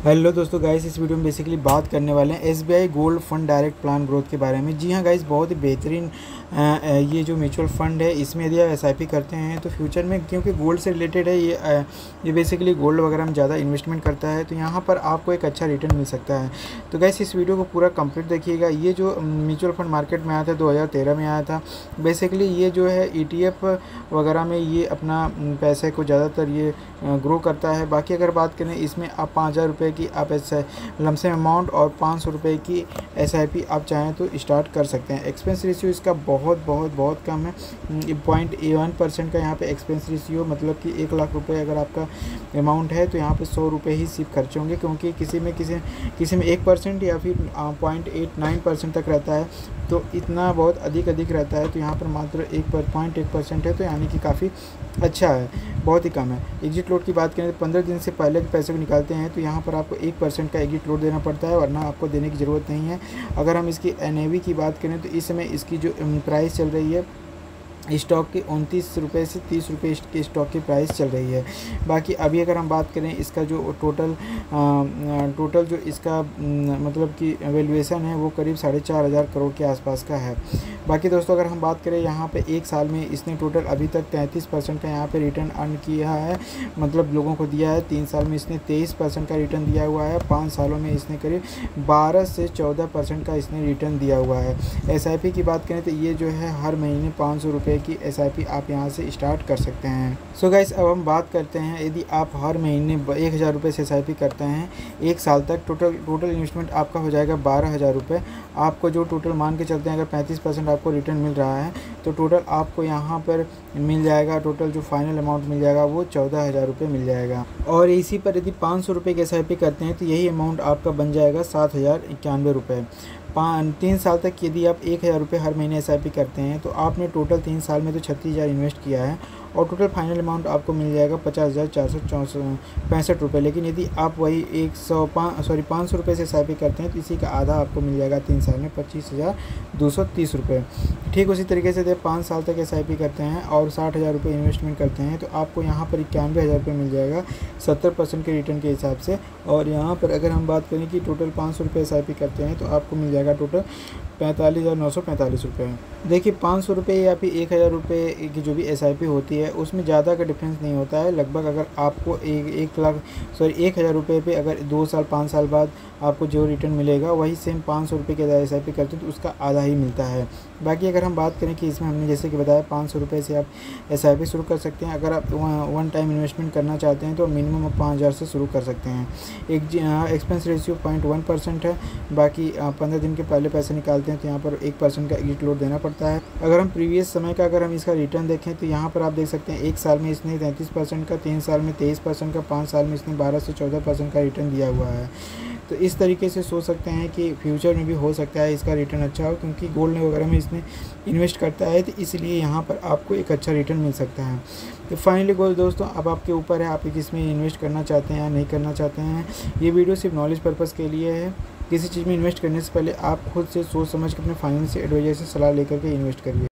Hello दोस्तों guys, इस video में बेसिकली बात करने वाले हैं SBI gold fund direct plan growth के बारे में। जी हाँ गाइस, बहुत ही बेहतरीन ये जो म्यूचुअल फंड है, इसमें यदि आप एसआईपी करते हैं तो फ्यूचर में, क्योंकि गोल्ड से रिलेटेड है ये बेसिकली गोल्ड वगैरह में ज़्यादा इन्वेस्टमेंट करता है, तो यहाँ पर आपको एक अच्छा रिटर्न मिल सकता है। तो गाइस इस वीडियो को पूरा कंप्लीट देखिएगा। ये जो म्यूचुअल फंड मार्केट में आया था 2013 में आया था। बेसिकली ये जो है ETF वगैरह में ये अपना पैसे को ज़्यादातर ये ग्रो करता है। बाकी अगर बात करें, इसमें आप 5000 रुपये की आप लमसम अमाउंट और 500 रुपये की एसआईपी आप चाहें तो स्टार्ट कर सकते हैं। एक्सपेंस रेशियो इसका बहुत कम है, 0.1% का यहाँ पे एक्सपेंस रेशियो, मतलब कि 1 लाख रुपये अगर आपका अमाउंट है तो यहाँ पे 100 रुपये ही सिर्फ खर्च होंगे, क्योंकि किसी में 1% या फिर 0.89% तक रहता है, तो इतना बहुत अधिक रहता है। तो यहाँ पर मात्र 0.1% है, तो यानी कि काफ़ी अच्छा है, बहुत ही कम है। एग्जिट लोड की बात करें तो 15 दिन से पहले के पैसे को निकालते हैं तो यहाँ पर आपको 1% का एग्जिट लोड देना पड़ता है, वरना आपको देने की ज़रूरत नहीं है। अगर हम इसकी NAV की बात करें तो इस समय इसकी जो प्राइस चल रही है स्टॉक की 29 रुपये से 30 रुपये की स्टॉक की प्राइस चल रही है। बाकी अभी अगर हम बात करें इसका जो टोटल जो इसका मतलब कि वैल्यूएशन है वो करीब 4500 करोड़ के आसपास का है। बाकी दोस्तों अगर हम बात करें यहाँ पे एक साल में इसने टोटल अभी तक 33% का यहाँ पे रिटर्न अर्न किया है, मतलब लोगों को दिया है। 3 साल में इसने 23% का रिटर्न दिया हुआ है। 5 सालों में इसने करीब 12 से 14% का इसने रिटर्न दिया हुआ है। SIP की बात करें तो ये जो है हर महीने 500 रुपये की SIP आप यहाँ से स्टार्ट कर सकते हैं। सो गाइस अब हम बात करते हैं, यदि आप हर महीने 1000 रुपये से SIP करते हैं 1 साल तक, टोटल इन्वेस्टमेंट आपका हो जाएगा 12000 रुपये। आपको जो टोटल मान के चलते हैं, अगर 35% आपको रिटर्न मिल रहा है तो टोटल आपको यहाँ पर मिल जाएगा, टोटल जो फाइनल अमाउंट मिल जाएगा वो 14000 रुपये मिल जाएगा। और इसी पर यदि 500 रुपये की SIP करते हैं तो यही अमाउंट आपका बन जाएगा 7091 रुपये। 3 साल तक यदि आप 1000 रुपये हर महीने SIP करते हैं तो आपने टोटल 3 साल में तो 36000 इन्वेस्ट किया है और टोटल फाइनल अमाउंट आपको मिल जाएगा 50,465 रुपये। लेकिन यदि आप वही 500 रुपये से SIP करते हैं तो इसी का आधा आपको मिल जाएगा 3 साल में 25,230 रुपये। ठीक उसी तरीके से जब 5 साल तक SIP करते हैं और 60,000 रुपये इन्वेस्टमेंट करते हैं तो आपको यहाँ पर 91,000 रुपये मिल जाएगा 70% के रिटर्न के हिसाब से। और यहाँ पर अगर हम बात करें कि टोटल 500 रुपये SIP करते हैं तो आपको मिल जाएगा टोटल 45,945 रुपये। देखिए 500 रुपये या फिर 1000 रुपये की जो भी SIP होती है उसमें ज़्यादा का डिफरेंस नहीं होता है। लगभग अगर आपको 1000 रुपये पे अगर 2 साल 5 साल बाद आपको जो रिटर्न मिलेगा वही सेम 500 रुपये के SIP करते हैं तो उसका आधा ही मिलता है। बाकी अगर हम बात करें कि इसमें हमने जैसे कि बताया 500 रुपये से आप SIP शुरू कर सकते हैं। अगर आप 1 टाइम इन्वेस्टमेंट करना चाहते हैं तो मिनिमम आप 5000 से शुरू कर सकते हैं। एक एक्सपेंस रेशियो 0.1% है। बाकी 15 दिन के पहले पैसे निकालते हैं तो यहाँ पर 1% का एग्जिट लोड देना पड़ता है। अगर हम प्रीवियस समय का अगर हम इसका रिटर्न देखें तो यहाँ पर आप देख सकते हैं 1 साल में इसने 33% का, 3 साल में 23% का, 5 साल में इसने 12 से 14% का रिटर्न दिया हुआ है। तो इस तरीके से सोच सकते हैं कि फ्यूचर में भी हो सकता है इसका रिटर्न अच्छा हो, क्योंकि गोल्ड वगैरह में इसने इन्वेस्ट करता है तो इसलिए यहाँ पर आपको एक अच्छा रिटर्न मिल सकता है। तो फाइनली गोल्ड दोस्तों अब आपके ऊपर है, आप किसमें इन्वेस्ट करना चाहते हैं या नहीं करना चाहते हैं। ये वीडियो सिर्फ नॉलेज पर्पज़ के लिए है। किसी चीज़ में इन्वेस्ट करने से पहले आप खुद से सोच समझ के अपने फाइनेंशियल एडवाइजर से सलाह लेकर के इन्वेस्ट करिए।